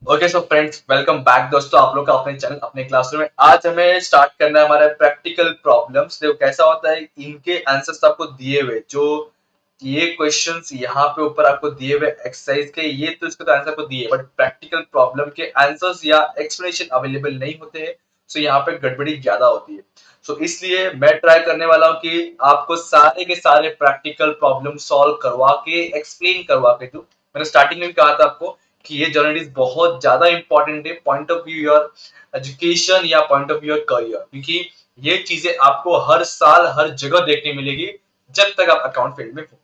Okay so friends, welcome back दोस्तों, आप लोग का अपने चैनल अपने क्लासरूम में। आज हमें स्टार्ट करना है हमारा प्रैक्टिकल प्रॉब्लम्स। देखो कैसा होता है, इनके आंसर्स आपको दिए हुए, जो ये क्वेश्चंस यहाँ पे ऊपर आपको दिए हुए एक्सरसाइज के, ये तो इसके तो आंसर आपको दिए, बट प्रैक्टिकल प्रॉब्लम के आंसर्स या एक्सप्लेनेशन अवेलेबल नहीं होते हैं। सो यहाँ पे गड़बड़ी ज्यादा होती है। सो इसलिए मैं ट्राई करने वाला हूँ कि आपको सारे के सारे प्रैक्टिकल प्रॉब्लम सॉल्व करवा के एक्सप्लेन करवा के दूं। मैंने स्टार्टिंग में भी कहा था आपको कि ये जर्नलिस्ट बहुत ज्यादा इंपॉर्टेंट है, point of view your education या point of view your career, क्योंकि ये चीजें आपको हर साल हर जगह देखने मिलेगी जब तक आप अकाउंट फील्ड में हो।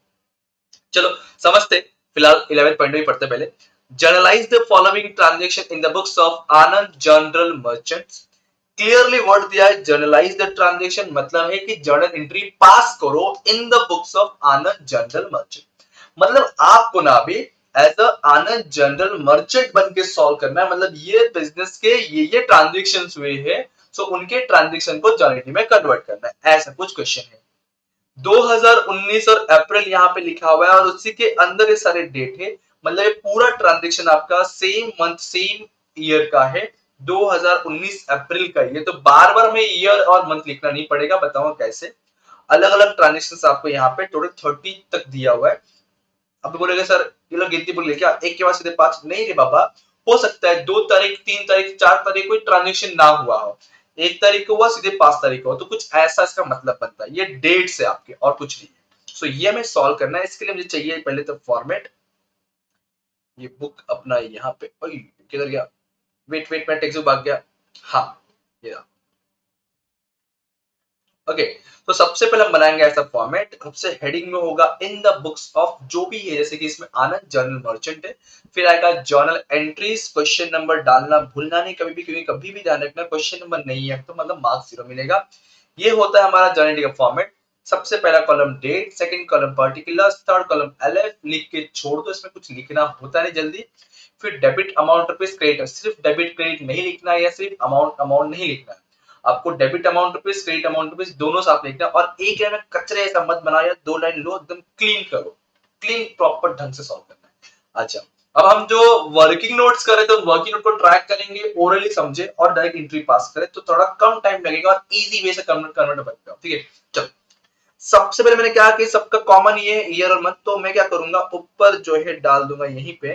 चलो समझते, फिलहाल 11th पॉइंट में पढ़ते पहले। Generalized the following transaction in the books of Anand general merchants. Clearly word दिया है, जर्नलाइज द ट्रांजेक्शन मतलब है कि जर्नल एंट्री पास करो in the books of Anand general merchant. मतलब आपको ना भी as a Anand general merchant बन के सॉल्व करना है। मतलब ये बिजनेस के ये ट्रांजेक्शन हुए हैं, सो उनके ट्रांजेक्शन को जर्नल में कन्वर्ट करना है, ऐसा कुछ क्वेश्चन है। 2019 और अप्रैल यहाँ पे लिखा हुआ है और उसी के अंदर ये सारे डेट है। मतलब ये पूरा ट्रांजेक्शन आपका सेम मंथ सेम ईयर का है। 2019 अप्रैल का, ये तो बार बार हमें ईयर और मंथ लिखना नहीं पड़ेगा, बताऊंगा कैसे। अलग अलग ट्रांजेक्शन आपको यहाँ पे टोटल 30 तक दिया हुआ है। अब बोलेगा सर ये लोग गिनती बोल क्या एक के बाद सीधे पांच? नहीं रे बाबा, हो सकता है 2 तारीख 3 तारीख 4 तारीख कोई ट्रांजेक्शन ना हुआ हो, 1 तारीख को हुआ सीधे 5 तारीख को हो, तो कुछ ऐसा इसका मतलब बनता है। ये डेट से आपके और कुछ नहीं है। सो ये हमें सॉल्व करना है, इसके लिए मुझे चाहिए पहले तो फॉर्मेट। ये बुक अपना यहाँ पे, किधर गया? वेट वेट, मैं टेक्स्ट बुक भाग गया। हाँ, ये ओके। तो सबसे पहले हम बनाएंगे ऐसा फॉर्मेट, सबसे हेडिंग में होगा इन द बुक्स ऑफ, जो भी है, जैसे कि इसमें आनंद जर्नल मर्चेंट है। फिर आएगा जर्नल एंट्रीज, क्वेश्चन नंबर डालना भूलना नहीं कभी भी, क्योंकि कभी भी ध्यान रखना क्वेश्चन नंबर नहीं है तो मतलब मार्क्स 0 मिलेगा। ये होता है हमारा जर्नल का फॉर्मेट। सबसे पहला column date, second column particulars, third column LF, लिख के छोड़ दो, इसमें कुछ लिखना होता नहीं जल्दी। फिर डेबिट अमाउंट रुपीज क्रेडिट, सिर्फ डेबिट क्रेडिट नहीं लिखना है या सिर्फ अमाउंट अमाउंट नहीं लिखना है, आपको debit amount rupees credit amount rupees दोनों साथ लिखना है। और एक लाइन में कचरे ऐसा मत बनाओ या 2 लाइन लो, एकदम क्लीन करो, क्लीन प्रॉपर ढंग से सॉल्व करना है। अच्छा, अब हम जो वर्किंग नोट्स कर रहे थे, वर्किंग नोट को ट्रैक करेंगे, ओरली समझे और डायरेक्ट एंट्री पास करें, तो थोड़ा कम टाइम लगेगा और इजी वे से कन्वर्ट बनता है। ठीक है, चलो। सबसे पहले मैंने क्या कि सबका कॉमन ये ईयर और मंथ, तो मैं क्या करूंगा ऊपर जो है डाल दूंगा यहीं पे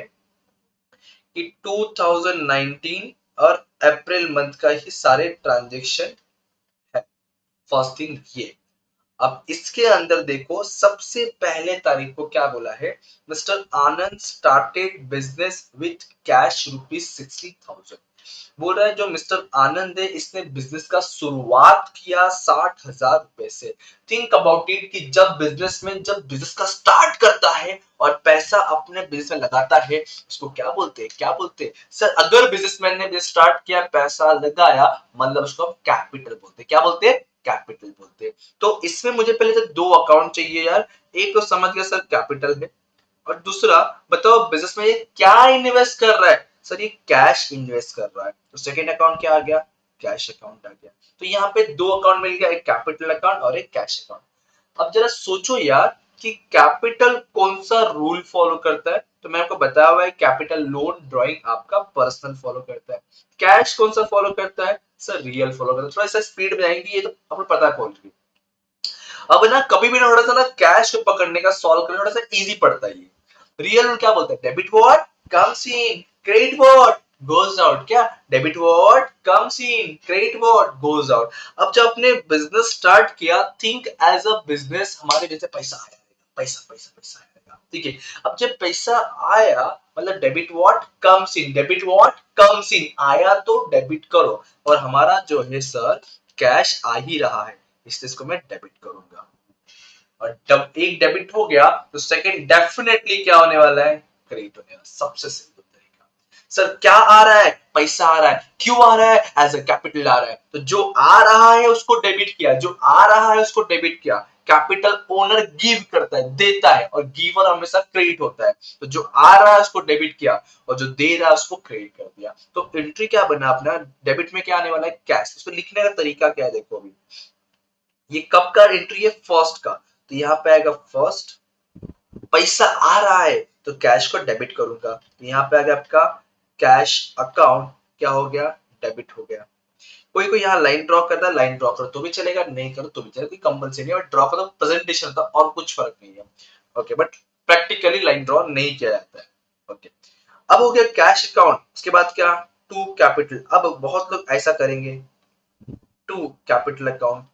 कि 2019 और अप्रैल मंथ का ही सारे ट्रांजेक्शन है। फर्स्ट थिंग ये। अब इसके अंदर देखो, सबसे पहले तारीख को क्या बोला है, mister Anand started business with cash ₹60,000। बोल रहा है जो मिस्टर आनंद है, इसने बिजनेस का शुरुआत किया 60,000 से। थिंक अबाउट इट कि जब बिजनेसमैन जब बिजनेस का स्टार्ट करता है और पैसा अपने बिजनेस में लगाता है, उसको क्या बोलते हैं? क्या बोलते हैं सर? अगर बिजनेसमैन ने स्टार्ट किया, पैसा लगाया, मतलब उसको हम कैपिटल बोलते हैं। क्या बोलते हैं? कैपिटल बोलते हैं। तो इसमें मुझे पहले तो 2 अकाउंट चाहिए यार। एक तो समझ गया सर कैपिटल है, और दूसरा बताओ बिजनेस में ये क्या इन्वेस्ट कर रहा है? सर ये कैश इन्वेस्ट कर रहा है। तो सेकंड अकाउंट क्या आ गया? कैश अकाउंट आ गया। तो यहाँ पे 2 अकाउंट मिल गया, एक कैपिटल अकाउंट और एक कैश अकाउंट। अब जरा सोचो यार कि कैपिटल कौन सा रूल फॉलो करता है, तो मैं आपको बताया हुआ है कैपिटल लोन ड्राइंग आपका पर्सनल फॉलो करता है। कैश कौन सा फॉलो करता है? सर रियल फॉलो करता है। थोड़ा सा स्पीड में आएंगे, ये तो आपको पता है ऑलरेडी। अब ना कभी भी ना थोड़ा सा ना कैश को पकड़ने का सॉल्व करना थोड़ा सा इजी पड़ता है। रियल क्या बोलते हैं? Debit what comes in, credit what goes out. क्या? Debit what comes in, credit what goes out. अब जब आपने बिजनेस स्टार्ट किया, थिंक एज अ बिजनेस, हमारे जैसे पैसा आया, पैसा पैसा पैसा आएगा, ठीक है। अब जब पैसा आया, मतलब debit what comes in, debit what comes इन, आया तो डेबिट करो। और हमारा जो है सर कैश आ ही रहा है, इसलिए इसको मैं डेबिट करूंगा। और जब एक डेबिट हो गया तो सेकंड डेफिनेटली क्या होने वाला है? क्रेडिट होने वाला। सबसे सिंपल तरीका। सर क्या आ रहा है? पैसा आ रहा है। क्यों आ रहा है? एज अ कैपिटल आ रहा है। तो जो आ रहा है उसको डेबिट किया, जो आ रहा है उसको डेबिट किया। कैपिटल ओनर गिव करता है, देता है, और गिवर हमेशा क्रेडिट होता है। तो जो आ रहा है उसको डेबिट किया और जो दे रहा है उसको क्रेडिट कर दिया। तो एंट्री क्या बना अपना? डेबिट में क्या आने वाला है? कैश। उसको लिखने का तरीका क्या है देखो अभी। ये कब का एंट्री है? फर्स्ट का। तो यहाँ पे आएगा फर्स्ट, पैसा आ रहा है तो कैश को डेबिट करूंगा, तो यहाँ पे आ गया आपका कैश अकाउंट क्या हो गया, डेबिट हो गया। कोई कोई यहाँ लाइन ड्रॉ करता है, लाइन ड्रॉ करो तो भी चलेगा, नहीं करो तो भी चलेगा, कोई कंपल्सरी नहीं है, बट ड्रॉ करो प्रेजेंटेशन होता और कुछ फर्क नहीं है। Okay, but practically line draw नहीं किया जाता है। ओके, अब हो गया कैश अकाउंट, उसके बाद क्या, टू कैपिटल। अब बहुत लोग ऐसा करेंगे, टू कैपिटल अकाउंट,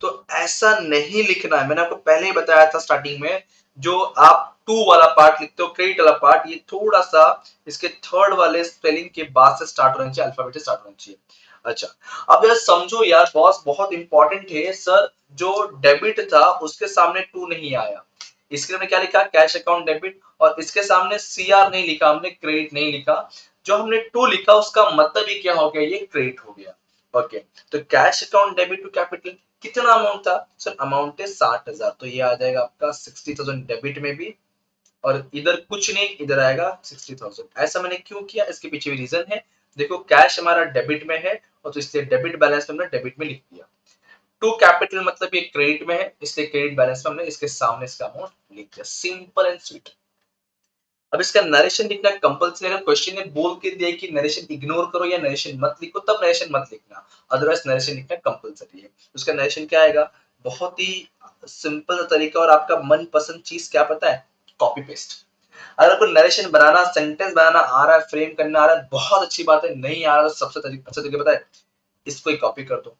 तो ऐसा नहीं लिखना है। मैंने आपको पहले ही बताया था स्टार्टिंग में, जो आप टू वाला पार्ट लिखते हो, क्रेडिट वाला पार्ट, ये थोड़ा सा इसके थर्ड वाले स्पेलिंग के बाद से स्टार्ट होना चाहिए, अल्फाबेट से स्टार्ट होना चाहिए। अच्छा, अब यार समझो यार, बॉस बहुत इंपॉर्टेंट है सर, जो डेबिट था उसके सामने टू नहीं आया, इसके लिए हमने क्या लिखा, कैश अकाउंट डेबिट, और इसके सामने सीआर नहीं लिखा हमने, क्रेडिट नहीं लिखा, जो हमने टू लिखा उसका मतलब ही क्या हो गया, ये क्रेडिट हो गया। ओके, तो cash account debit to capital, कितना अमाउंट था सर, अमाउंट है 60,000, तो ये आ जाएगा आपका 60,000 डेबिट में भी, और इधर कुछ नहीं, इधर आएगा 60,000। ऐसा मैंने क्यों किया, इसके पीछे भी रीजन है। देखो कैश हमारा डेबिट में है, और तो इसलिए डेबिट बैलेंस में हमने डेबिट में लिख दिया। टू कैपिटल मतलब ये क्रेडिट में है, इसलिए क्रेडिट बैलेंस में हमने इसके सामने इसका अमाउंट लिख दिया, सिंपल एंड स्वीट। अब इसका नरेशन लिखना कंपल्सरी, अगर क्वेश्चन ने बोल के दिया कि नरेशन इग्नोर करो या नरेशन मत लिखो, तब नरेशन मत लिखना, अदरवाइज नरेशन लिखना कंपल्सरी है। उसका नरेशन क्या आएगा, बहुत ही सिंपल तरीका, और आपका मनपसंद चीज क्या पता है, कॉपी पेस्ट। अगर आपको नरेशन बनाना, सेंटेंस बनाना आ रहा है, फ्रेम करना आ रहा है, बहुत अच्छी बात है, नहीं आ रहा तो सबसे अच्छा तरीका पता है, इसको ही कॉपी कर दो,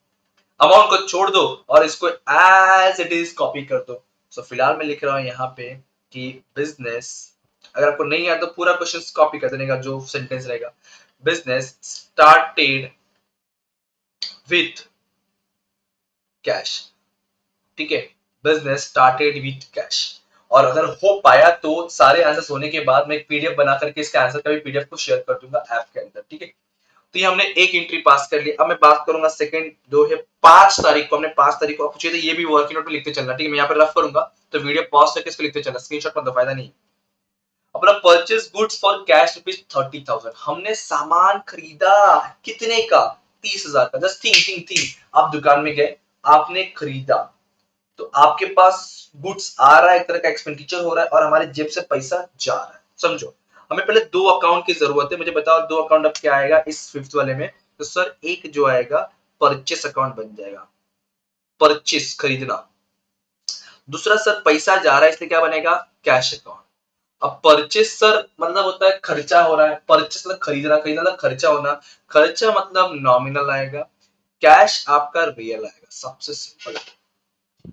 अमाउंट को छोड़ दो और इसको एज इट इज कॉपी कर दो। सो फिलहाल मैं लिख रहा हूं यहाँ पे कि बिजनेस, अगर आपको नहीं आया तो पूरा क्वेश्चन कॉपी कर देने का, जो सेंटेंस रहेगा, बिजनेस स्टार्टेड विथ कैश। ठीक है, बिजनेस स्टार्टेड विथ कैश। और अगर हो पाया तो सारे आंसर्स होने के बाद मैं एक पीडीएफ बना करके इसका आंसर का भी पीडीएफ को शेयर कर दूंगा ऐप के अंदर। ठीक है, तो ये हमने एक एंट्री पास कर ली। अब मैं बात करूंगा सेकंड, जो है 5 तारीख को, हमने 5 तारीख को पूछे थे, ये भी वर्किंग नोट में लिखते चलना। ठीक है, मैं यहाँ पे रफ करूंगा, तो वीडियो पॉज करके इसको लिखते चलना, स्क्रीनशॉट मत दो, फायदा नहीं। अपना परचेज गुड्स फॉर कैश ₹30,000, हमने सामान खरीदा कितने का, 30,000 का। जस्ट थिंक थिंक थिंक, आप दुकान में गए, आपने खरीदा, तो आपके पास गुड्स आ रहा है, एक तरह का एक्सपेंडिचर हो रहा है, और हमारे जेब से पैसा जा रहा है। समझो, हमें पहले दो अकाउंट की जरूरत है, मुझे बताओ दो अकाउंट अब क्या आएगा इस फिफ्थ वाले में। तो सर एक जो आएगा परचेस अकाउंट बन जाएगा, परचेस खरीदना। दूसरा सर पैसा जा रहा है, इसलिए क्या बनेगा, कैश अकाउंट। अब परचेस सर मतलब होता है खर्चा हो रहा है, परचेस मतलब खरीदना, खरीदना मतलब खर्चा होना, खर्चा मतलब नॉमिनल आएगा, कैश आपका रियल आएगा। सबसे सिंपल,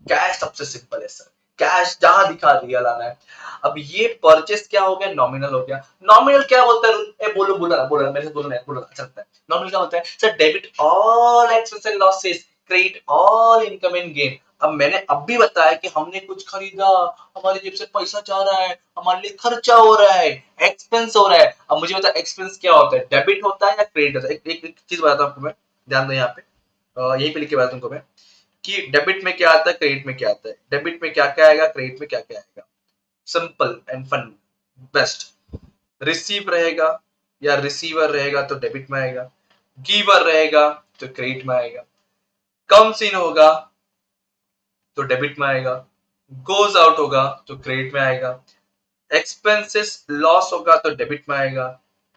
कैश सबसे सिंपल है सर, कैश जहां दिखा रियल आना है। अब ये परचेस क्या हो गया, नॉमिनल हो गया। नॉमिनल क्या बोलता है, ए बोलो बोलो बोलो, मेरे से बोलो, नहीं बोलो, अच्छा लगता है। नॉमिनल क्या होता है sir, debit all expense and losses, credit all income and gain. अब मैंने अब भी बताया कि हमने कुछ खरीदा, हमारी जेब से पैसा जा रहा है, हमारे लिए खर्चा हो रहा है, एक्सपेंस हो रहा है। अब मुझे बता एक्सपेंस क्या होता है, डेबिट होता है या क्रेडिट होता है। एक चीज बताता हूँ आपको मैं, ध्यान दो यहाँ पे, यहीं पे लिख के बताता हूँ तुमको मैं, कि डेबिट में क्या आता है, क्रेडिट में क्या आता है। डेबिट में क्या क्या आएगा, क्रेडिट में क्या क्या आएगा। Simple and fun, best. Receive रहेगा या रिसीवर रहेगा तो डेबिट में आएगा, गिवर रहेगा तो क्रेडिट में आएगा, कम्स इन होगा तो डेबिट में आएगा, गोज आउट होगा तो क्रेडिट में आएगा, एक्सपेंसेस लॉस होगा तो डेबिट में आएगा,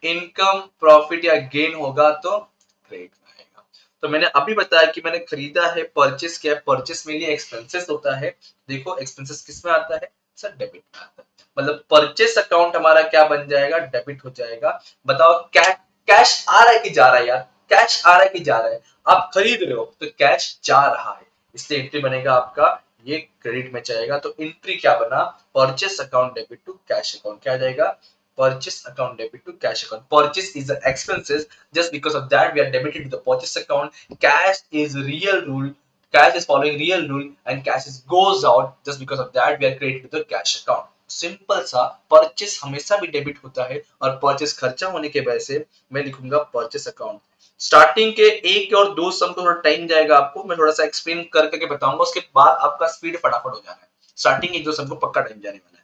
इनकम प्रॉफिट या गेन होगा तो क्रेडिट में आएगा। तो मैंने अभी बताया कि मैंने खरीदा है, परचेस किया है, परचेस में लिए एक्सपेंसेस होता है। देखो एक्सपेंसेस किस में आता है सर, डेबिट में आता है। मतलब परचेस अकाउंट हमारा क्या बन जाएगा, डेबिट हो जाएगा। बताओ कैश आ रहा है कि जा रहा है यार, कैश आ रहा है कि जा रहा है, आप खरीद रहे हो तो कैश जा रहा है, इसलिए एंट्री बनेगा आपका ये क्रेडिट में जाएगा। तो एंट्री क्या बना, purchase account debit to cash account, क्या आ जाएगा, purchase account debit to cash account. Purchase is the expenses, just because of that we are debited to the purchase account. Cash is real rule, cash is following real rule, and cash is goes out, just because of that we are credited to the cash account. Simple सा, purchase हमेशा भी debit होता है, और purchase खर्चा होने के वजह से मैं लिखूंगा परचेस अकाउंट। स्टार्टिंग के एक और दो सम को थोड़ा टाइम जाएगा आपको, मैं थोड़ा सा एक्सप्लेन कर करके बताऊंगा, उसके बाद आपका स्पीड फटाफट हो जाना है। स्टार्टिंग एक दो सम को पक्का टाइम जाने वाला है।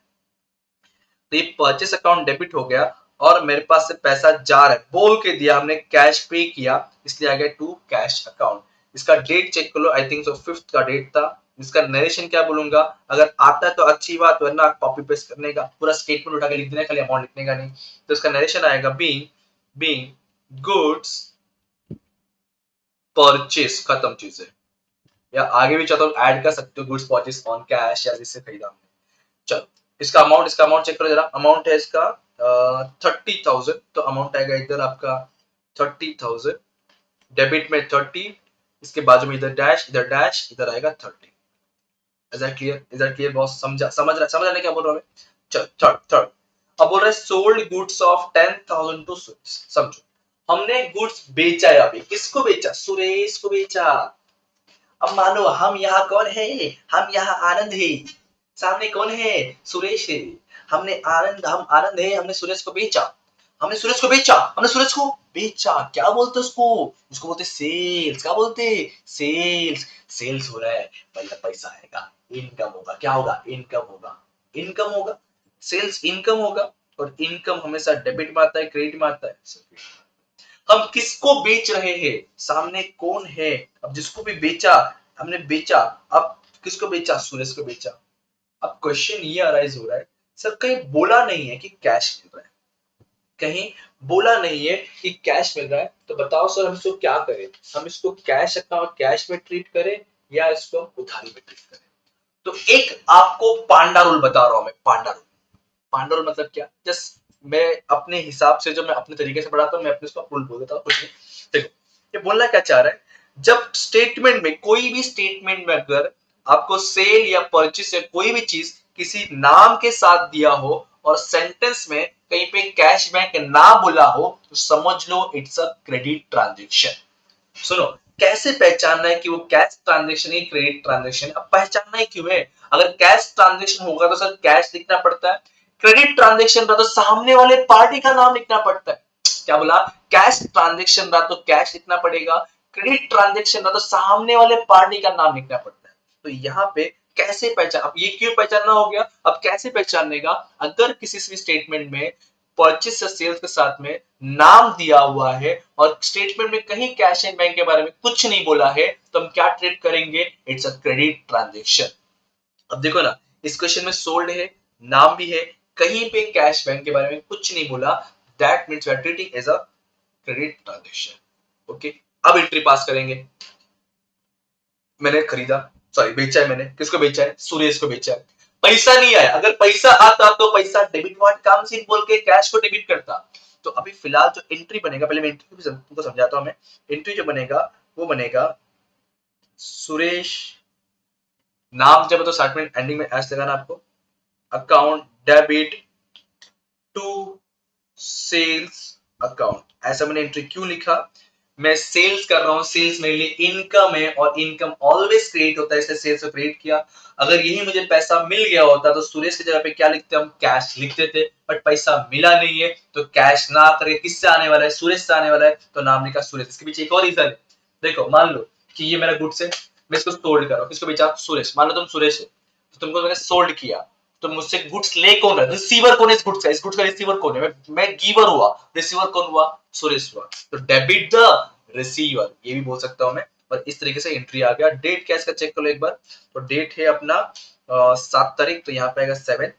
तो ये परचेस अकाउंट डेबिट हो गया, और मेरे पास से पैसा जा रहा है, बोल के दिया हमने, कैश पे किया, इसलिए आ गया टू कैश अकाउंट। इसका डेट चेक कर लो, आई थिंक सो 5th का डेट था। इसका नरेशन क्या बोलूंगा, अगर आता है तो अच्छी बात, वरना कॉपी पेस्ट करने का, पूरा स्टेटमेंट उठा के लिख देना, खाली अमाउंट लिखने का नहीं। तो इसका नरेशन आएगा, बीइंग बीइंग गुड्स परचेस, खत्म चीज है। या आगे भी चाहता हूँ ऐड कर सकते हो, गुड्स परचेस ऑन कैश या जिससे खरीदा हमने। चलो इसका अमाउंट चेक करो जरा। अमाउंट है इसका 30,000, तो अमाउंट आएगा इधर आपका 30,000, डेबिट में 30, इसके बाजू में इधर डैश इधर आएगा 30। Is that clear boss? समझ रहे क्या बोल रहा हूँ मैं? चल थर्ड थर्ड, अब बोल रहा है sold goods of 10,000 to Suresh. समझो, हमने गुड्स बेचा है। अभी किसको बेचा? सुरेश को बेचा। अब मानो हम यहाँ कौन है? हम यहाँ आनंद है। सामने कौन है? सुरेश है। हम आनंद है, हमने सुरेश को बेचा। हमने सुरेश को बेचा। क्या बोलते उसको? उसको बोलते सेल्स। क्या बोलते? सेल्स। सेल्स हो रहा है, मतलब पैसा आएगा, इनकम होगा। क्या होगा? इनकम होगा। सेल्स इनकम होगा, और इनकम हमेशा डेबिट में आता है, क्रेडिट में आता है। हम किसको बेच रहे हैं? सामने कौन है? अब जिसको भी बेचा, हमने बेचा। अब किसको बेचा? सुरेश को बेचा। अब क्वेश्चन ये अराइज हो रहा है, सर कहीं बोला नहीं है कि कैश मिल रहा है, कहीं बोला नहीं है कि कैश मिल रहा है, तो बताओ सर हम इसको क्या करें? हम इसको कैश अकाउंट कैश में ट्रीट करें या इसको हम उधारी में ट्रीट करें? तो एक आपको पांडा रूल बता रहा हूं मैं। पांडा रूल मतलब क्या? जस्ट मैं अपने हिसाब से, जो मैं अपने तरीके से पढ़ाता हूँ, मैं अपने इसको रूल बोल देता हूँ, कुछ नहीं। देखो ये बोलना क्या चाह रहा है, जब स्टेटमेंट में, कोई भी स्टेटमेंट में अगर आपको सेल या परचेस या कोई भी चीज किसी नाम के साथ दिया हो और सेंटेंस में कहीं पे कैश बैंक ना बोला हो, तो समझ लो इट्स अ क्रेडिट ट्रांजेक्शन। सुनो, कैसे पहचानना है कि वो कैश ट्रांजेक्शन है क्रेडिट ट्रांजेक्शन? अब पहचानना ही क्यों है? अगर कैश ट्रांजेक्शन होगा तो सर कैश लिखना पड़ता है, क्रेडिट ट्रांजेक्शन रहा तो सामने वाले पार्टी का नाम लिखना पड़ता है। क्या बोला? कैश ट्रांजेक्शन रहा तो कैश लिखना पड़ेगा, क्रेडिट ट्रांजेक्शन रहा तो सामने वाले पार्टी का नाम लिखना पड़ता है। तो यहाँ पे कैसे पहचान, अब ये क्यों पहचानना हो गया, अब कैसे पहचानने का? अगर किसी भी स्टेटमेंट में परचेस या सेल्स के साथ में नाम दिया हुआ है और स्टेटमेंट में कहीं कैश एंड बैंक के बारे में कुछ नहीं बोला है, तो हम क्या ट्रीट करेंगे? It's a credit transaction. अब देखो ना, इस क्वेश्चन में सोल्ड है, नाम भी है, कहीं पे कैश बैंक के बारे में कुछ नहीं बोला, that means we are treating as a credit transaction. Okay, अब एंट्री पास करेंगे। मैंने खरीदा, सॉरी बेचा है, मैंने किसको बेचा है? सुरेश को बेचा है। पैसा नहीं आया, अगर पैसा आता तो पैसा डेबिट व्हाट काम से बोल के कैश को डेबिट करता। तो अभी फिलहाल जो एंट्री बनेगा, पहले मैं एंट्री तुमको समझाता हूं। मैं एंट्री जो बनेगा वो बनेगा सुरेश, नाम जब तो स्टार्ट में एंडिंग में एस लगाना आपको, account debit to sales account. ऐसा मैंने एंट्री क्यों लिखा? मैं सेल्स कर रहा हूं, सेल्स मेरे लिए इनकम है और इनकम ऑलवेज क्रिएट होता है, इसलिए सेल्स को क्रिएट किया। अगर यही मुझे पैसा मिल गया होता तो सुरेश की जगह पे क्या लिखते? हम कैश लिखते थे, बट पैसा मिला नहीं है तो कैश ना करके किससे आने वाला है? सुरेश से आने वाला है, तो नाम लिखा सुरेश। इसके पीछे एक और रीजन है। देखो मान लो कि ये मेरा गुड्स है, मैं इसको सोल्ड कर रहा हूँ, किसको बेचा? सुरेश। मान लो तुम सुरेश है, तो तुमको मैंने सोल्ड किया, तो मुझसे गुड्स ले कौन रहा है? रिसीवर कौन है इस गुड्स का? इस गुड्स का रिसीवर कौन है? मैं गिवर हुआ, रिसीवर कौन हुआ? सुरेश हुआ। तो डेबिट द रिसीवर, ये भी बोल सकता हूं मैं। और इस तरीके से एंट्री आ गया। डेट क्या इसका चेक कर लो एक बार। तो डेट है अपना 7 तारीख, तो यहाँ पे आएगा 7।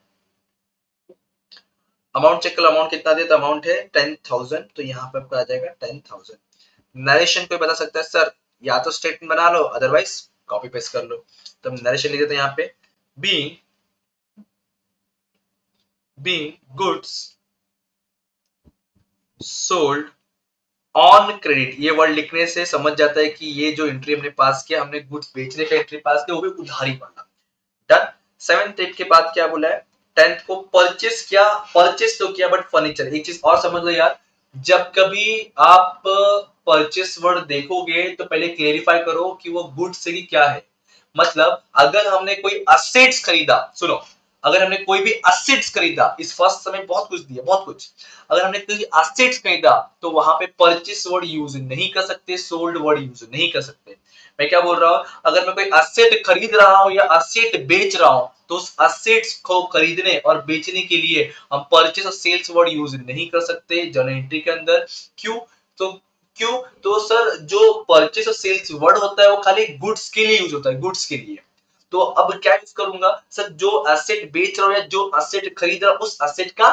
अमाउंट चेक कर लो, अमाउंट कितना दिया? तो अमाउंट है 10,000, तो यहाँ पे आपका आ जाएगा 10,000। नरेशन कोई बता सकता है सर? या तो स्टेटमेंट बना लो, अदरवाइज कॉपी पेस्ट कर लो। तो हम नरेशन लिख देते हैं यहाँ पे, being goods sold on credit. ये वर्ड लिखने से समझ जाता है कि ये जो एंट्री हमने पास किया, हमने गुड्स बेचने का एंट्री पास किया, वो भी उधारी वाला। डन। 7th डेट के बाद क्या बोला है? 10th को परचेस किया, परचेस तो किया बट फर्नीचर। एक चीज और समझ लो यार, जब कभी आप परचेस वर्ड देखोगे तो पहले क्लेरिफाई करो कि वो गुड्स से ही क्या है। मतलब अगर हमने कोई असेट्स खरीदा, सुनो, अगर हमने कोई भी असेट्स खरीदा, इस फर्स्ट समय बहुत कुछ दिया, बहुत कुछ। अगर हमने कोई असेट्स खरीदा तो वहां पे परचेस वर्ड यूज नहीं कर सकते, सोल्ड वर्ड यूज नहीं कर सकते। मैं क्या बोल रहा हूं, अगर मैं कोई असेट खरीद रहा हूं या असेट बेच रहा हूं, तो उस असेट्स को खरीदने और बेचने के लिए हम परचेस और सेल्स वर्ड यूज नहीं कर सकते जर्नल एंट्री के अंदर। क्यों? तो क्यों? तो सर जो परचेस और सेल्स वर्ड होता है वो खाली गुड्स के लिए यूज होता है, गुड्स के लिए। तो अब क्या यूज करूंगा? सर जो एसेट बेच रहा हूं या जो एसेट खरीद रहा हूं, उस एसेट का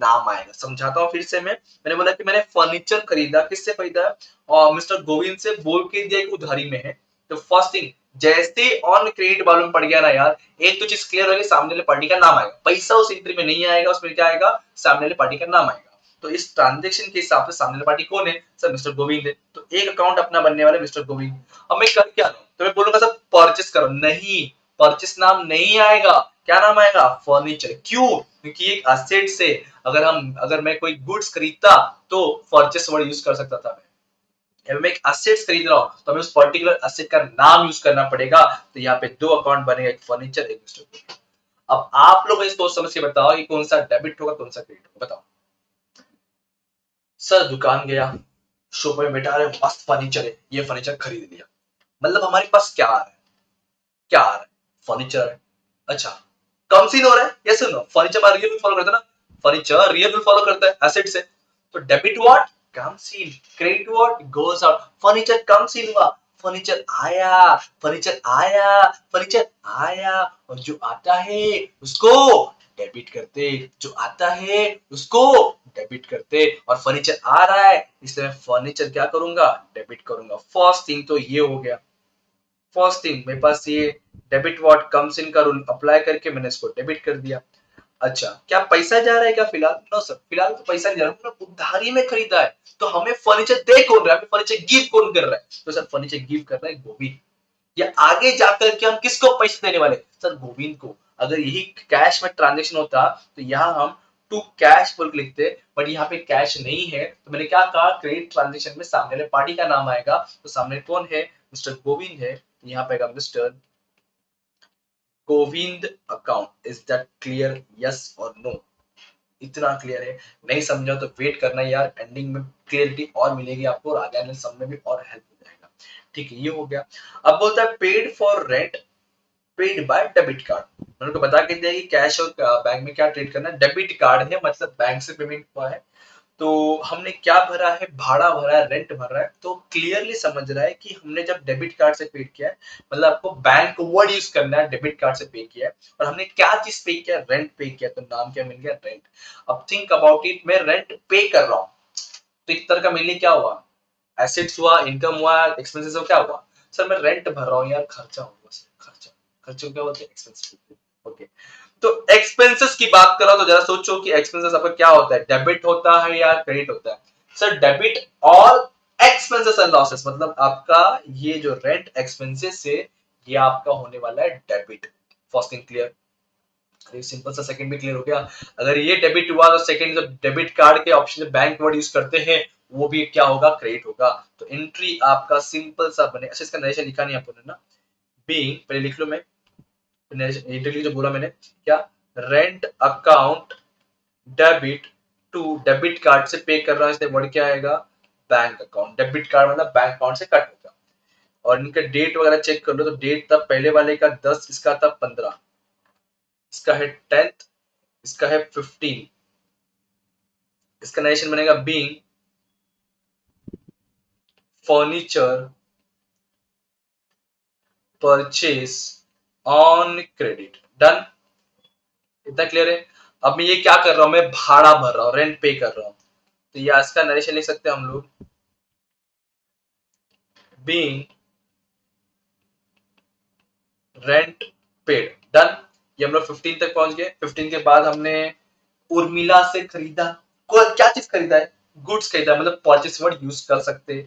नाम आएगा। समझाता हूँ फिर से मैंने बोला कि मैंने फर्नीचर खरीदा, किससे खरीदा? और मिस्टर गोविंद से बोल के दिया कि उधारी में है। तो फर्स्ट थिंग, जैसे ऑन क्रेडिट वालों में पड़ गया ना यार, एक तो चीज क्लियर होगी, सामने वाले पार्टी का नाम आएगा। पैसा उस एंट्री में नहीं आएगा, उसमें क्या आएगा? सामने वाले पार्टी का नाम आएगा। तो इस ट्रांजेक्शन के हिसाब से सामने वाली पार्टी कौन है? सर मिस्टर गोविंद है। तो एक अकाउंट अपना बनने वाला मिस्टर गोविंद। अब मैं कर क्या रहा हूं? तो मैं बोलूंगा सर परचेस करो, नहीं, परचेस नाम नहीं आएगा। क्या नाम आएगा? फर्नीचर। क्यों? क्योंकि एक एसेट से अगर मैं कोई गुड्स खरीदता तो परचेस वर्ड यूज कर सकता था। मैं एक एसेट्स खरीद रहा हूं तो हमें उस पर्टिकुलर एसेट का नाम यूज करना पड़ेगा। तो यहाँ पे दो अकाउंट बनेगा, एक फर्नीचर, एक मिस्टर गोविंद। अब आप लोग इसको समझ के बताओ कि कौन सा डेबिट होगा, कौन सा क्रेडिट होगा, बताओ। सर दुकान गया, शॉप में बैठा, अरे मस्त फर्नीचर है, ये फर्नीचर खरीद लिया। मतलब हमारे पास क्या आ रहा है? क्या आ रहा है? फर्नीचर है। अच्छा, कम सीन हो रहा है? Yes no? फर्नीचर हमारा रियल फॉलो करता है ना, फर्नीचर रियल फॉलो करता है एसेट से। तो debit what? Comes in. Credit what? Goes out. Furniture comes in हुआ, फर्नीचर आया, फर्नीचर आया, फर्नीचर आया। और जो आता है उसको डेबिट करते, जो आता है उसको डेबिट करते। और फर्नीचर आ रहा है इसलिए मैं फर्नीचर क्या करूंगा? डेबिट करूंगा। फर्स्ट थिंग तो ये हो गया। फर्स्ट थिंग मेरे पास ये डेबिट व्हाट कम्स इन का रूल अप्लाई करके मैंने इसको डेबिट कर दिया। अच्छा, क्या पैसा जा रहा है क्या फिलहाल? नो सर, फिलहाल तो पैसा नहीं जा रहा, उधारी में खरीदा है। तो हमें फर्नीचर दे कौन रहा है? फर्नीचर गिव कौन कर रहा है? तो सर फर्नीचर गिव कर रहा है गोविंद। या आगे जाकर के हम किसको पैसे देने वाले? सर गोविंद को। अगर यही कैश में ट्रांजेक्शन होता तो यहाँ हम टू कैश बोल के लिखते, बट यहाँ पे कैश नहीं है तो मैंने क्या कहा? क्रेडिट ट्रांजेक्शन में सामने वाले पार्टी का नाम आएगा। तो सामने कौन है? मिस्टर गोविंद है। यहाँ पे mister Govind account. Is that clear? Yes और नो? इतना क्लियर है? नहीं समझा तो वेट करना यार, एंडिंग में क्लियरिटी और मिलेगी आपको और आगे आने समय में और हेल्प हो जाएगा। ठीक है, ये हो गया। अब बोलता है paid for rent paid by debit card. मैंने उनको बता के दिया कि कैश और बैंक में क्या ट्रीट करना है। डेबिट कार्ड है मतलब बैंक से पेमेंट हुआ है। तो हमने क्या भरा है? भाड़ा भरा है, रेंट भर रहा है। तो क्लियरली समझ रहा है कि हमने जब डेबिट कार्ड से पे किया है, मतलब आपको बैंक वर्ड यूज करना है, डेबिट कार्ड से पे किया है। और हमने क्या चीज पे किया? रेंट पे किया। तो नाम क्या मिल गया? रेंट। अब थिंक अबाउट इट, मैं रेंट पे कर रहा हूँ तो एक तरह का मेरे लिए क्या हुआ? एसेट्स हुआ, इनकम हुआ, एक्सपेंसेस हुआ, क्या हुआ? सर मैं रेंट भर रहा हूँ यार, खर्चा होगा सर, खर्चा। खर्चे को क्या बोलते हैं? एक्सपेंसेस। ओके, तो एक्सपेंसेस की बात करो तो जरा सोचो कि एक्सपेंसेस आपका क्या होता है? डेबिट होता है या क्रेडिट होता है? Sir debit all expenses and losses, मतलब आपका ये जो रेंट एक्सपेंसेस है ये आपका होने वाला है debit. First thing clear? Simple सा सेकंड भी क्लियर हो गया। अगर ये डेबिट हुआ तो सेकंड जो डेबिट कार्ड के ऑप्शन बैंक वर्ड यूज करते हैं वो भी क्या होगा? क्रेडिट होगा। तो एंट्री आपका सिंपल सा बने। अच्छा, इसका नरेशन लिखा नहीं आपने ना? बीइंग, पहले लिख लो। मैं इंटरव्यू जो बोला मैंने क्या? Rent account debit to debit card से पे कर रहा है इसलिए वर्ड क्या आएगा? Bank account. डेबिट कार्ड मतलब बैंक अकाउंट से कट होगा। और इनका डेट वगैरह चेक कर लो तो डेट था पहले वाले का 10, इसका था 15, इसका है 10th, इसका है 15। इसका नरेशन बनेगा being furniture purchase on credit. Done? इतना क्लियर है? अब मैं ये क्या कर रहा हूं? मैं भाड़ा भर रहा हूं, रेंट पे कर रहा हूं। तो ये इसका नरेशन लिख सकते हैं हम लोग, बीइंग रेंट पेड। डन? ये हम लोग 15 तक पहुंच गए। 15 के बाद हमने उर्मिला से खरीदा। क्या चीज खरीदा है? गुड्स खरीदा, मतलब परचेस वर्ड यूज कर सकते।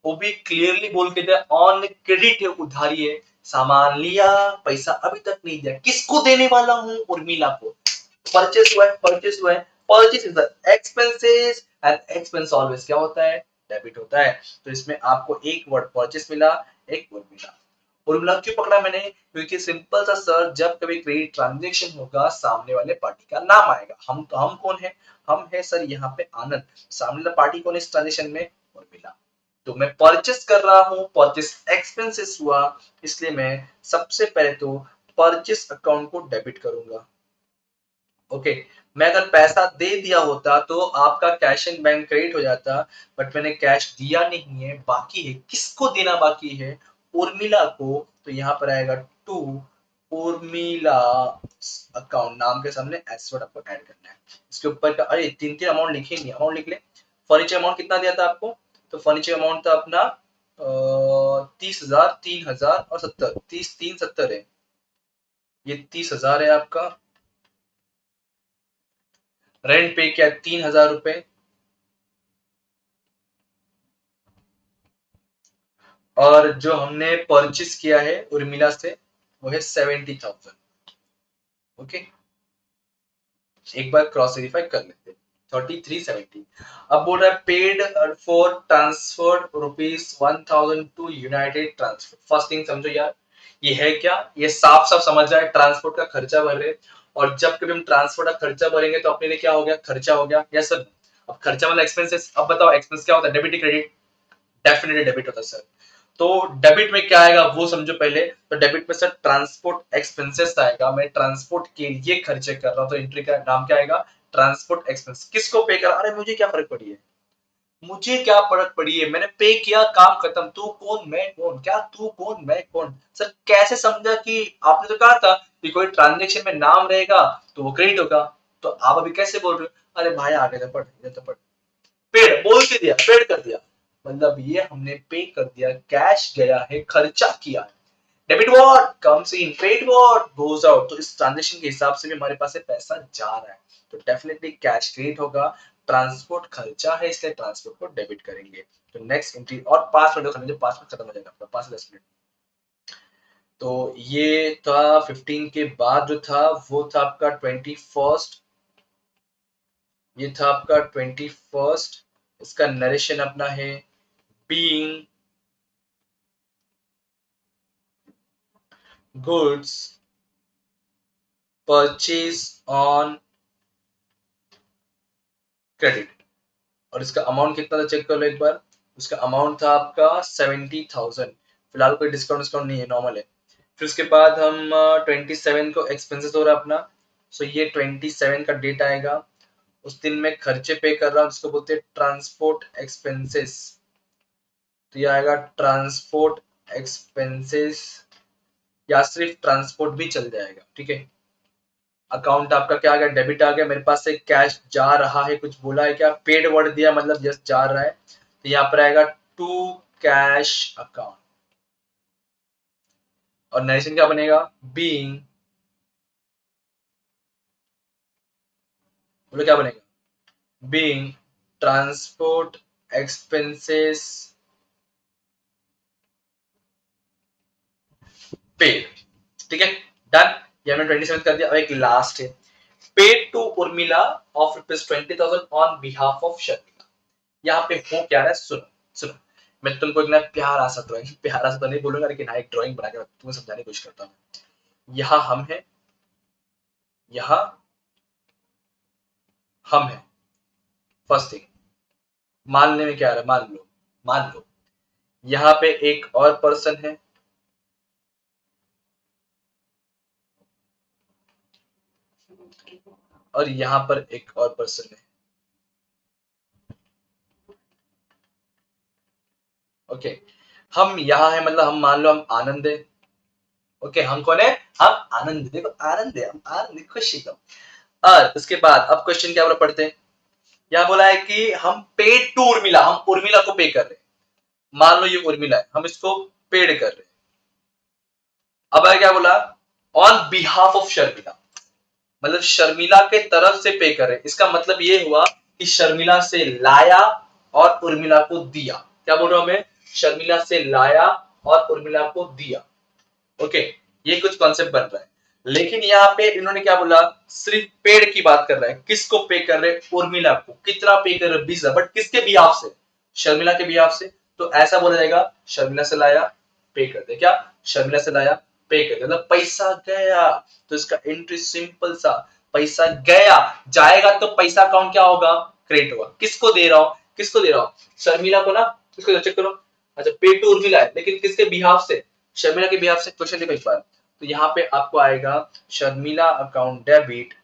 वो भी क्लियरली बोल के दिया ऑन क्रेडिट है, उधारी है। सामान लिया, पैसा अभी तक नहीं दिया, किसको देने वाला हूं? उर्मिला को। परचेस हुआ है, परचेस हुआ है। Purchase is the expenses and expense always क्या होता है? डेबिट होता है। तो इसमें आपको एक वर्ड परचेस मिला, एक उर्मिला। उर्मिला क्यों पकड़ा मैंने? क्योंकि सिंपल सा सर, जब कभी क्रेडिट ट्रांजेक्शन होगा सामने वाले पार्टी का नाम आएगा। हम कौन है? हम है सर यहाँ पे आनंद। सामने वाला पार्टी कौन है इस ट्रांजेक्शन में? उर्मिला। तो मैं परचेस कर रहा हूं, परचेस एक्सपेंसेस हुआ, इसलिए मैं सबसे पहले तो परचेस अकाउंट को डेबिट करूंगा। ओके, मैं अगर पैसा दे दिया होता तो आपका कैश एंड बैंक क्रेडिट हो जाता, बट मैंने कैश दिया नहीं है, बाकी है। किसको देना बाकी है? उर्मिला को। तो यहाँ पर आएगा टू उर्मिला अकाउंट नाम के सामने एस वर्ड आपको ऐड करना है। इसके ऊपर का अरे तीन तीन अमाउंट लिखे नहीं, अमाउंट लिख ले। फर्नीचर अमाउंट कितना दिया था आपको? तो फर्नीचर अमाउंट था अपना 30,000, 3,000 और 70, 30, 3, 70 है। ये 30,000 है आपका। रेंट पे किया 3,000 रुपए, और जो हमने परचेस किया है उर्मिला से वो है 70,000। ओके, एक बार क्रॉस वेरीफाई कर लेते हैं। 3370। अब बोल रहा है paid for transfer ₹1,000 to united transfer. First thing समझो यार, ये है क्या? ये साफ साफ समझ रहा है ट्रांसपोर्ट का खर्चा भर रहे। और जब कभी हम ट्रांसपोर्ट का खर्चा भरेंगे तो अपने लिए क्या हो गया? खर्चा हो गया। Yes sir. अब खर्चा मतलब एक्सपेंसेस। अब बताओ एक्सपेंस क्या होता है? Debit credit? डेफिनेटली डेबिट होता है सर। तो डेबिट में क्या आएगा वो समझो पहले। तो डेबिट में सर ट्रांसपोर्ट एक्सपेंसेस आएगा। मैं ट्रांसपोर्ट के लिए खर्चे कर रहा हूँ तो एंट्री का नाम क्या आएगा? Transport expense. किसको पे कर? अरे मुझे क्या फर्क पड़ी है, मुझे क्या फर्क पड़ी है, मैंने पे किया, काम खत्म। तू कौन मैं कौन, क्या तू कौन मैं कौन? सर कैसे समझा कि आपने तो कहा था कि कोई ट्रांजेक्शन में नाम रहेगा तो वो क्रेडिट होगा। तो आप अभी कैसे बोल रहे हो? अरे भाई आगे तो पढ़, इधर तो पढ़। पेड बोल के दिया, पेड कर दिया, मतलब ये हमने पे कर दिया, कैश गया है, खर्चा किया है। Debit what comes in, credit what goes out. तो इस ट्रांजेक्शन के हिसाब से भी हमारे पास से पैसा जा रहा है, तो डेफिनेटली कैश क्रेडिट होगा। ट्रांसपोर्ट खर्चा है इसलिए ट्रांसपोर्ट को डेबिट करेंगे। तो नेक्स्ट एंट्री, और 5 मिनट खत्म, जो 5 मिनट खत्म हो जाएगा आपका, 5 से 10 मिनट। तो ये था 15 के बाद जो था वो था आपका 21st। ये था आपका 21st। इसका नरेशन अपना है being goods purchased on credit। और इसका अमाउंट कितना था चेक कर लो एक बार। उसका अमाउंट था आपका 70,000। फिलहाल कोई डिस्काउंट डिस्काउंट नहीं है, नॉर्मल है। फिर उसके बाद हम 27 को एक्सपेंसेस हो रहा है अपना। सो ये 27 का डेट आएगा। उस दिन मैं खर्चे पे कर रहा हूँ जिसको बोलते हैं ट्रांसपोर्ट एक्सपेंसेस। तो ये आएगा ट्रांसपोर्ट एक्सपेंसेस, या सिर्फ ट्रांसपोर्ट भी चल जाएगा, ठीक है। अकाउंट आपका क्या आ गया? डेबिट आ गया। मेरे पास से कैश जा रहा है, कुछ बोला है क्या? पेड वर्ड दिया मतलब जस्ट जा रहा है। तो यहाँ पर आएगा टू कैश अकाउंट। और नरेशन क्या बनेगा? बीइंग, बोलो क्या बनेगा? Being transport expenses paid. ठीक है, डन। ये हमने 27 कर दिया। अब एक लास्ट है, paid to Urmila of ₹20,000 on behalf of Sharmila. यहाँ पे हो क्या रहा है, सुनो सुनो। मैं तुमको एक ना प्यारा सा ड्राइंग, प्यारा सा तो नहीं बोलूंगा लेकिन हाँ एक ड्राइंग बना के तुम्हें समझाने की कोशिश करता हूँ। यहाँ हम है, यहाँ हम है। फर्स्ट थिंग, मानने में क्या आ रहा है, मान लो, मान लो यहाँ पे एक और पर्सन है, और यहाँ पर एक और पर्सन है। ओके, हम यहाँ है मतलब हम मान लो हम आनंद है। ओके, हम कौन है? हम आनंद। देखो आनंद है, हम आनंद, खुशी का। और उसके बाद अब क्वेश्चन क्या बोला पढ़ते हैं। यहाँ बोला है कि हम पेड टू उर्मिला, हम उर्मिला को पे कर रहे हैं। मान लो ये उर्मिला है, हम इसको पेड कर रहे हैं। अब आगे क्या बोला? ऑन बिहाफ ऑफ शर्मिला, मतलब शर्मिला के तरफ से पे करे। इसका मतलब ये हुआ कि शर्मिला से लाया और उर्मिला को दिया। क्या बोल रहा हूं मैं? शर्मिला से लाया और उर्मिला को दिया। ओके, ये कुछ कॉन्सेप्ट बन रहा है। लेकिन यहाँ पे इन्होंने क्या बोला? सिर्फ पेड़ की बात कर रहा है। किसको पे कर रहे? उर्मिला को। कितना पे कर रहे? 20,000। बट किसके बिहाफ से? शर्मिला के बिहाफ से। तो ऐसा बोला जाएगा, शर्मिला से लाया, पे कर दे। क्या? शर्मिला से लाया, पे कर दे, मतलब पैसा गया। तो इसका एंट्री सिंपल सा, पैसा गया। जाएगा तो पैसा अकाउंट क्या होगा? क्रेडिट होगा। किसको दे रहा हूं? किसको दे रहा हूं? शर्मिला को ना। इसको चेक करो। अच्छा, पे टू उर्मिला है लेकिन किसके बिहाफ से? शर्मिला के बिहाफ से। क्वेश्चन देखो एक बार। तो यहाँ पे आपको आएगा शर्मिला अकाउंट डेबिट।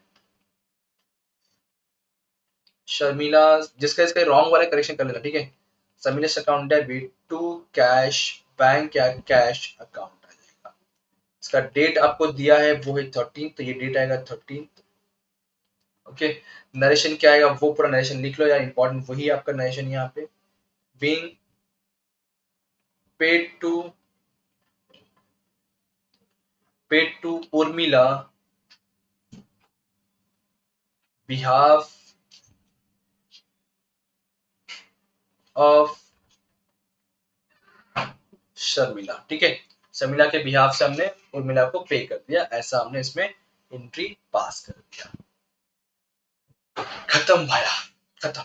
शर्मिला, जिसका इसका रॉन्ग वाला करेक्शन कर लेना, ठीक है। Sharmila account debit to cash bank या कैश अकाउंट आ जाएगा। इसका डेट आपको दिया है वो है 13, तो ये डेट आएगा 13। ओके, नरेशन क्या आएगा वो पूरा नरेशन लिख लो यार, इंपॉर्टेंट वही आपका नरेशन यहाँ पे। Being paid to Urmila behalf of Sharmila. ठीक है, शर्मिला के बिहाफ से हमने उर्मिला को पे कर दिया, ऐसा हमने इसमें एंट्री पास कर दिया। खत्म भाया, खत्म,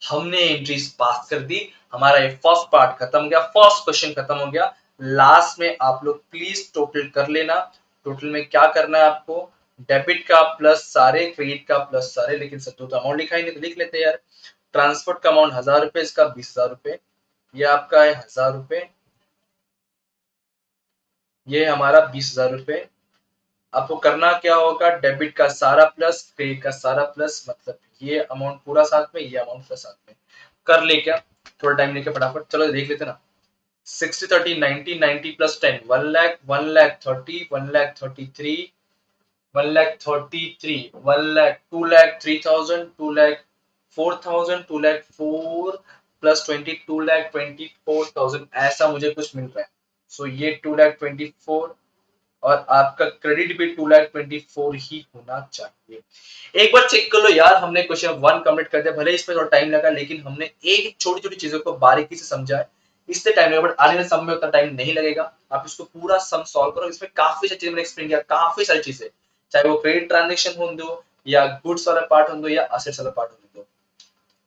हमने एंट्रीज पास कर दी। हमारा ये फर्स्ट पार्ट खत्म हो गया, फर्स्ट क्वेश्चन खत्म हो गया। लास्ट में आप लोग प्लीज टोटल कर लेना। टोटल में क्या करना है आपको, डेबिट का प्लस सारे, क्रेडिट का प्लस सारे, लेकिन सब तो अमाउंट लिखा ही नहीं तो लिख लेते हैं यार। ट्रांसपोर्ट का अमाउंट 1000 रुपए, इसका 20,000 रुपए, ये आपका है 1000 रुपए, ये हमारा 20,000 रुपए। आपको करना क्या होगा, डेबिट का सारा प्लस, क्रेडिट का सारा प्लस, मतलब ये अमाउंट पूरा साथ में, ये अमाउंट पूरा साथ में। कर ले क्या, थोड़ा टाइम लेके फटाफट, चलो देख लेते ना। 60 30 90, 90 प्लस 10 1 लाख, 1 लाख 30, 1 लाख 33, 1 लाख 33, 1 लाख 2 लाख 3000, 2 लाख 4000, 2 लाख 4 प्लस 20, 2 लाख 24,000, ऐसा मुझे कुछ मिल रहा है। सो ये 2 लाख 24 और आपका क्रेडिट भी 2 लाख 24 ही होना चाहिए। एक बार चेक कर लो यार, हमने क्वेश्चन 1 कंप्लीट कर दिया, भले इसमें थोड़ा टाइम लगा, लेकिन हमने एक छोटी छोटी चीजों को बारीकी से समझा है, इससे टाइम लगेगा, बट आने वाले सम में उतना टाइम नहीं लगेगा। आप इसको पूरा सम सॉल्व करो, इसमें काफी सारी चीजें मैंने एक्सप्लेन किया, काफी सारी चीजें, चाहे वो क्रेडिट ट्रांजेक्शन हो दो, या गुड्स वाला पार्ट हो दो, या असेट्स वाला पार्ट हो दो।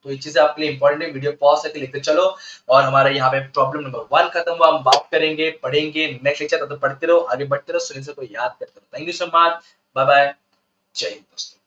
तो ये चीजें आपके लिए इंपॉर्टेंट है, वीडियो पॉज करके लिखते चलो। और हमारा यहाँ पे प्रॉब्लम नंबर 1 खत्म हुआ, हम बात करेंगे, पढ़ेंगे नेक्स्ट लेक्चर, तब तक पढ़ते रहो, आगे बढ़ते रहो, सुनील सर को याद करते रहो। Thank you so much, bye bye, जय हिंद दोस्तों।